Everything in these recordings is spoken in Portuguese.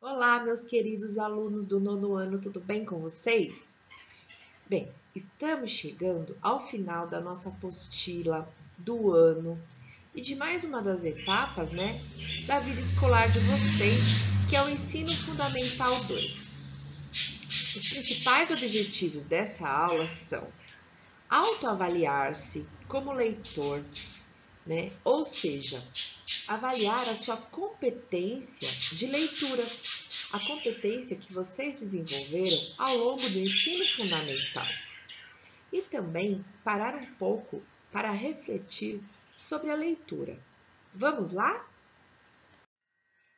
Olá, meus queridos alunos do nono ano, tudo bem com vocês? Bem, estamos chegando ao final da nossa apostila do ano e de mais uma das etapas, da vida escolar de vocês, que é o Ensino Fundamental 2. Os principais objetivos dessa aula são autoavaliar-se como leitor, Ou seja, avaliar a sua competência de leitura, a competência que vocês desenvolveram ao longo do ensino fundamental. E também parar um pouco para refletir sobre a leitura. Vamos lá?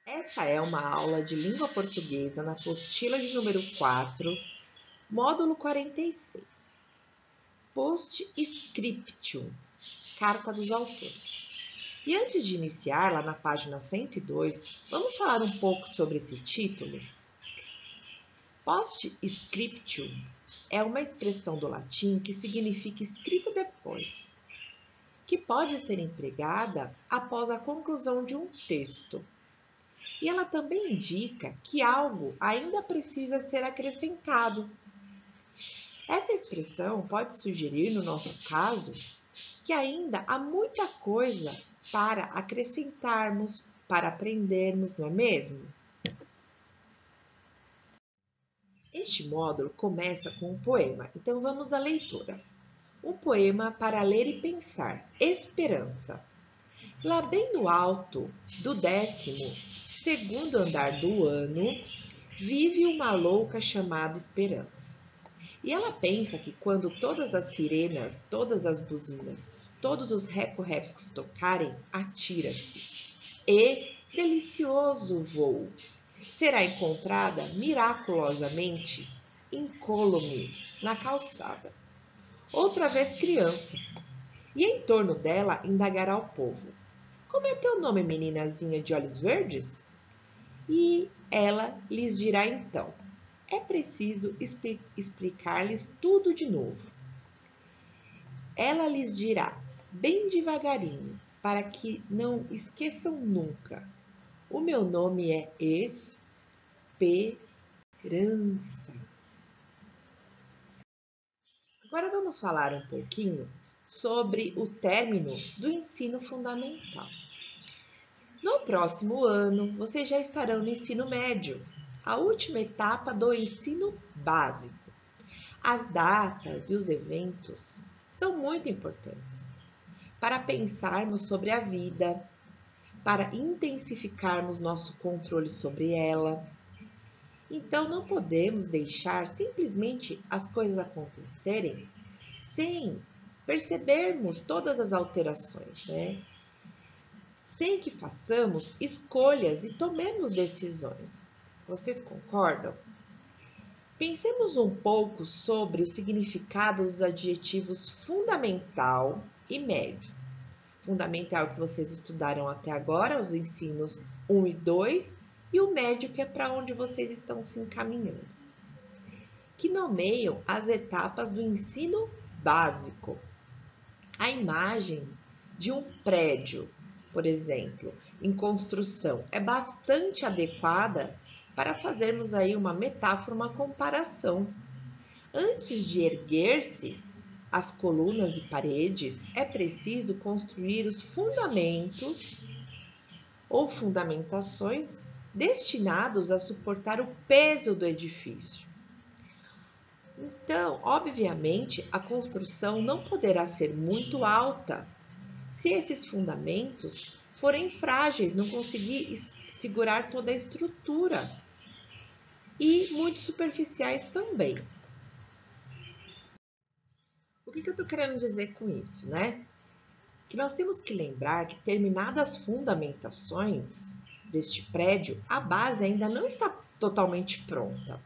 Essa é uma aula de língua portuguesa na apostila de número 4, módulo 46. Post-scriptum, carta dos autores. E antes de iniciar, lá na página 102, vamos falar um pouco sobre esse título? Post-scriptum é uma expressão do latim que significa escrita depois, que pode ser empregada após a conclusão de um texto. E ela também indica que algo ainda precisa ser acrescentado. Essa expressão pode sugerir, no nosso caso, que ainda há muita coisa para acrescentarmos, para aprendermos, não é mesmo? Este módulo começa com um poema, então vamos à leitura. Um poema para ler e pensar, Esperança. Lá bem no alto do 12º andar do ano, vive uma louca chamada Esperança. E ela pensa que quando todas as sirenas, todas as buzinas, todos os reco-recos tocarem, atira-se. E delicioso voo será encontrada miraculosamente incólume na calçada. Outra vez criança, e em torno dela indagará o povo: como é teu nome, meninazinha de olhos verdes? E ela lhes dirá então: é preciso explicar-lhes tudo de novo. Ela lhes dirá, bem devagarinho, para que não esqueçam nunca: o meu nome é Esperança. Agora vamos falar um pouquinho sobre o término do ensino fundamental. No próximo ano, vocês já estarão no ensino médio, a última etapa do ensino básico. As datas e os eventos são muito importantes para pensarmos sobre a vida, para intensificarmos nosso controle sobre ela. Então, não podemos deixar simplesmente as coisas acontecerem sem percebermos todas as alterações, Sem que façamos escolhas e tomemos decisões. Vocês concordam? Pensemos um pouco sobre o significado dos adjetivos fundamental e médio. Fundamental que vocês estudaram até agora, os ensinos 1 e 2, e o médio que é para onde vocês estão se encaminhando, que nomeiam as etapas do ensino básico. A imagem de um prédio, por exemplo, em construção, é bastante adequada para fazermos aí uma metáfora, uma comparação. Antes de erguer-se as colunas e paredes, é preciso construir os fundamentos ou fundamentações destinados a suportar o peso do edifício. Então, obviamente, a construção não poderá ser muito alta se esses fundamentos forem frágeis, não conseguir segurar toda a estrutura, e muito superficiais também. O que eu estou querendo dizer com isso, Que nós temos que lembrar que terminadas as fundamentações deste prédio, a base ainda não está totalmente pronta.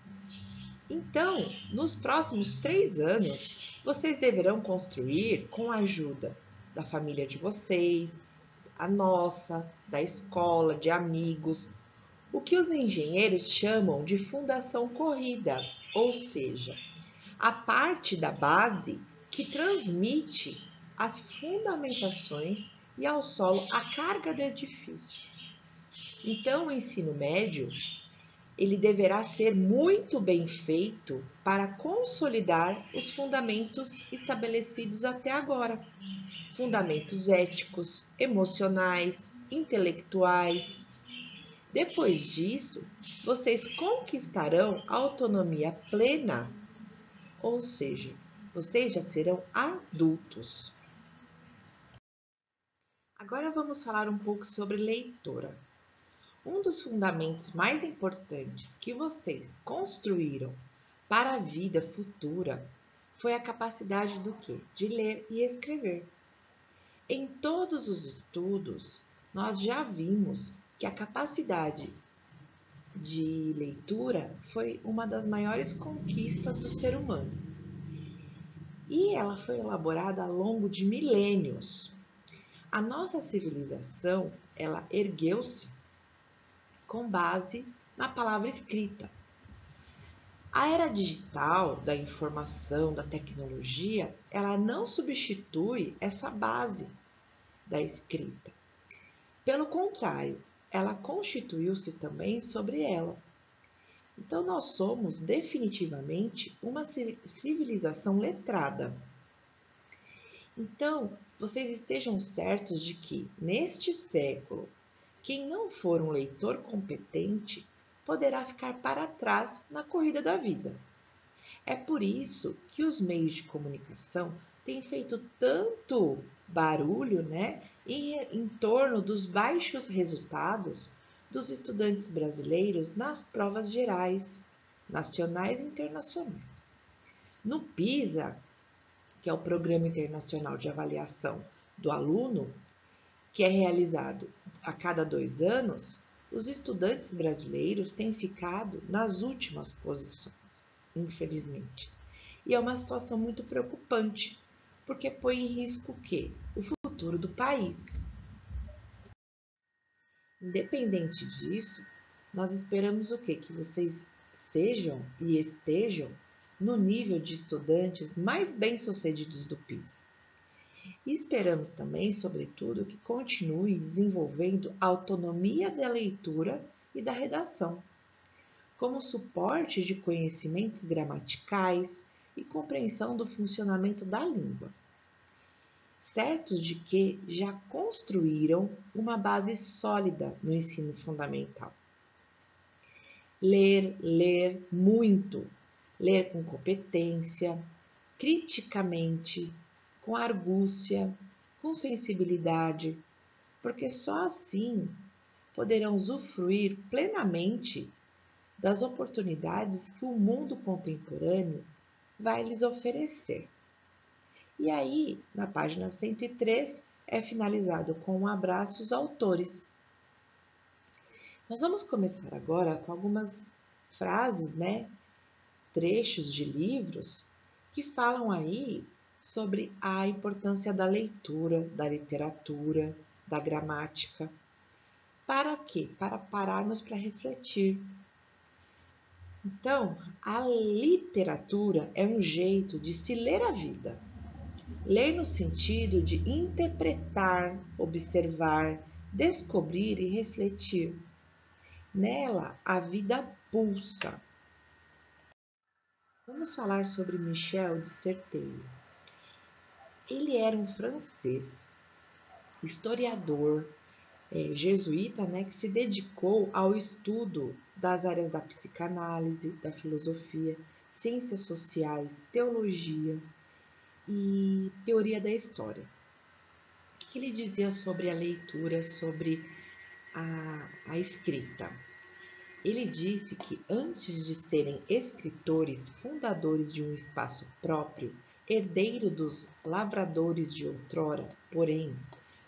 Então, nos próximos 3 anos, vocês deverão construir com a ajuda da família de vocês, a nossa, da escola, de amigos, o que os engenheiros chamam de fundação corrida, ou seja, a parte da base que transmite as fundamentações e ao solo a carga do edifício. Então, o ensino médio ele deverá ser muito bem feito para consolidar os fundamentos estabelecidos até agora. Fundamentos éticos, emocionais, intelectuais. Depois disso, vocês conquistarão a autonomia plena, ou seja, vocês já serão adultos. Agora vamos falar um pouco sobre leitura. Um dos fundamentos mais importantes que vocês construíram para a vida futura foi a capacidade do quê? De ler e escrever. Em todos os estudos, nós já vimos que a capacidade de leitura foi uma das maiores conquistas do ser humano. E ela foi elaborada ao longo de milênios. A nossa civilização, ela ergueu-se com base na palavra escrita. A era digital, da informação, da tecnologia, ela não substitui essa base da escrita. Pelo contrário, ela constituiu-se também sobre ela. Então, nós somos definitivamente uma civilização letrada. Então, vocês estejam certos de que, neste século, quem não for um leitor competente poderá ficar para trás na corrida da vida. É por isso que os meios de comunicação têm feito tanto barulho, em torno dos baixos resultados dos estudantes brasileiros nas provas gerais, nacionais e internacionais. No PISA, que é o Programa Internacional de Avaliação do Aluno, que é realizado a cada 2 anos, os estudantes brasileiros têm ficado nas últimas posições, infelizmente. E é uma situação muito preocupante, porque põe em risco o quê? O futuro do país. Independente disso, nós esperamos o quê? Que vocês sejam e estejam no nível de estudantes mais bem-sucedidos do PISA. E esperamos também, sobretudo, que continue desenvolvendo a autonomia da leitura e da redação, como suporte de conhecimentos gramaticais e compreensão do funcionamento da língua, certos de que já construíram uma base sólida no ensino fundamental. Ler muito, ler com competência, criticamente, com argúcia, com sensibilidade, porque só assim poderão usufruir plenamente das oportunidades que o mundo contemporâneo vai lhes oferecer. E aí, na página 103, é finalizado com um abraço aos autores. Nós vamos começar agora com algumas frases, trechos de livros que falam aí sobre a importância da leitura, da literatura, da gramática. Para quê? Para pararmos para refletir. Então, a literatura é um jeito de se ler a vida. Ler no sentido de interpretar, observar, descobrir e refletir. Nela, a vida pulsa. Vamos falar sobre Michel de Certeiro. Ele era um francês, historiador, jesuíta, que se dedicou ao estudo das áreas da psicanálise, da filosofia, ciências sociais, teologia e teoria da história. O que ele dizia sobre a leitura, sobre a escrita? Ele disse que antes de serem escritores, fundadores de um espaço próprio, herdeiro dos lavradores de outrora, porém,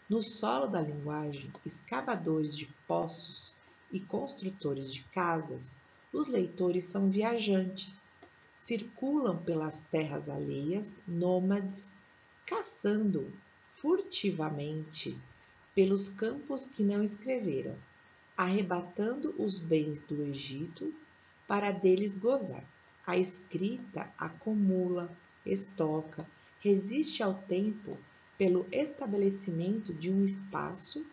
no solo da linguagem, escavadores de poços e construtores de casas, os leitores são viajantes, circulam pelas terras alheias, nômades, caçando furtivamente pelos campos que não escreveram, arrebatando os bens do Egito para deles gozar. A escrita acumula, estoca, resiste ao tempo pelo estabelecimento de um espaço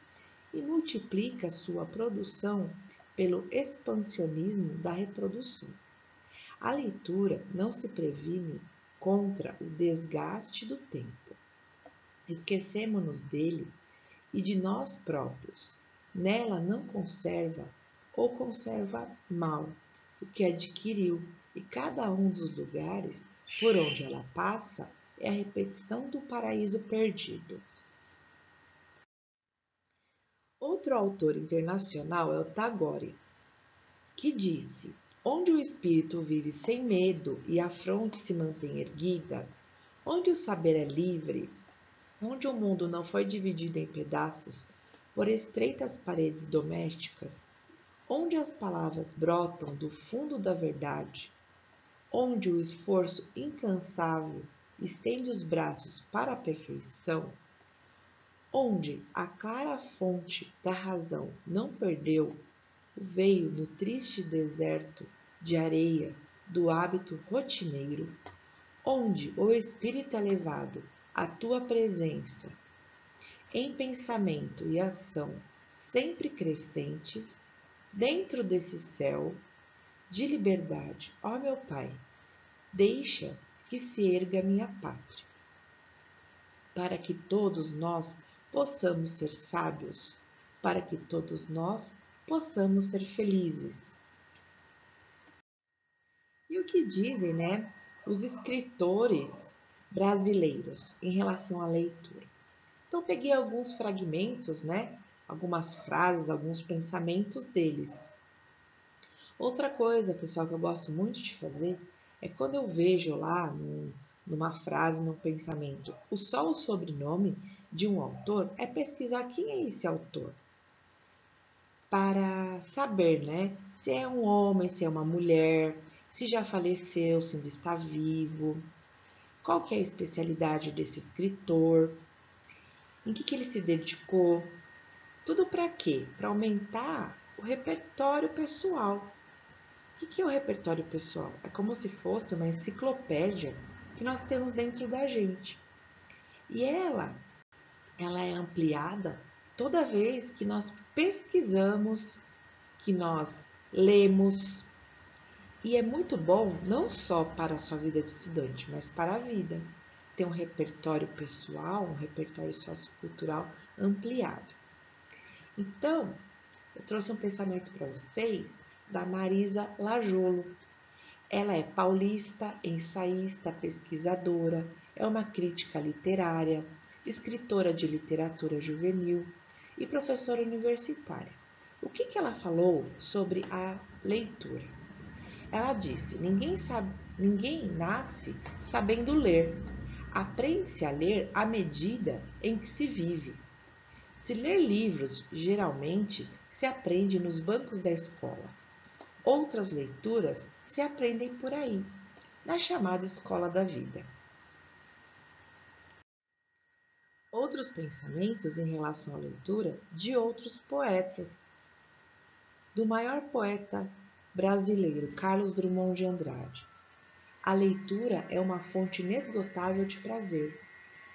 e multiplica sua produção pelo expansionismo da reprodução. A leitura não se previne contra o desgaste do tempo. Esquecemo-nos dele e de nós próprios. Nela não conserva ou conserva mal o que adquiriu, e cada um dos lugares por onde ela passa é a repetição do paraíso perdido. Outro autor internacional é o Tagore, que disse: onde o espírito vive sem medo e a fronte se mantém erguida, onde o saber é livre, onde o mundo não foi dividido em pedaços por estreitas paredes domésticas, onde as palavras brotam do fundo da verdade, onde o esforço incansável estende os braços para a perfeição, onde a clara fonte da razão não perdeu o veio no triste deserto de areia do hábito rotineiro, onde o espírito é levado à tua presença, em pensamento e ação sempre crescentes, dentro desse céu de liberdade, ó meu Pai, deixa que se erga minha pátria, para que todos nós possamos ser sábios, para que todos nós possamos ser felizes. E o que dizem, os escritores brasileiros em relação à leitura? Então, peguei alguns fragmentos, algumas frases, alguns pensamentos deles. Outra coisa, pessoal, que eu gosto muito de fazer é quando eu vejo lá numa frase, num pensamento, só o sobrenome de um autor, é pesquisar quem é esse autor, para saber, se é um homem, se é uma mulher, se já faleceu, se ainda está vivo, qual que é a especialidade desse escritor, em que ele se dedicou, tudo para quê? Para aumentar o repertório pessoal. O que é o repertório pessoal? É como se fosse uma enciclopédia que nós temos dentro da gente. E ela é ampliada toda vez que nós pesquisamos, que nós lemos. E é muito bom não só para a sua vida de estudante, mas para a vida. Ter um repertório pessoal, um repertório sociocultural ampliado. Então, eu trouxe um pensamento para vocês da Marisa Lajolo. Ela é paulista, ensaísta, pesquisadora, é uma crítica literária, escritora de literatura juvenil e professora universitária. O que ela falou sobre a leitura? Ela disse: ninguém nasce sabendo ler. Aprende-se a ler à medida em que se vive. Se ler livros, geralmente se aprende nos bancos da escola. Outras leituras se aprendem por aí, na chamada escola da vida. Outros pensamentos em relação à leitura de outros poetas. Do maior poeta brasileiro, Carlos Drummond de Andrade. A leitura é uma fonte inesgotável de prazer,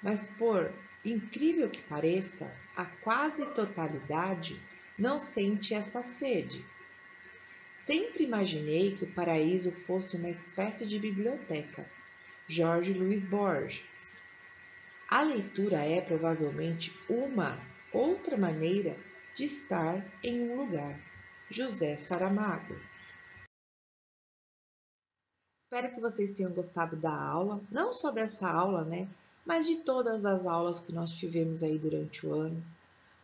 mas por incrível que pareça, a quase totalidade não sente esta sede. Sempre imaginei que o paraíso fosse uma espécie de biblioteca. Jorge Luiz Borges. A leitura é provavelmente uma outra maneira de estar em um lugar. José Saramago. Espero que vocês tenham gostado da aula, não só dessa aula, mas de todas as aulas que nós tivemos aí durante o ano,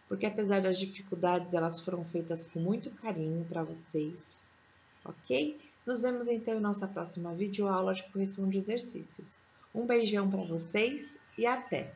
porque apesar das dificuldades, elas foram feitas com muito carinho para vocês, ok? Nos vemos então em nossa próxima videoaula de correção de exercícios. Um beijão para vocês e até!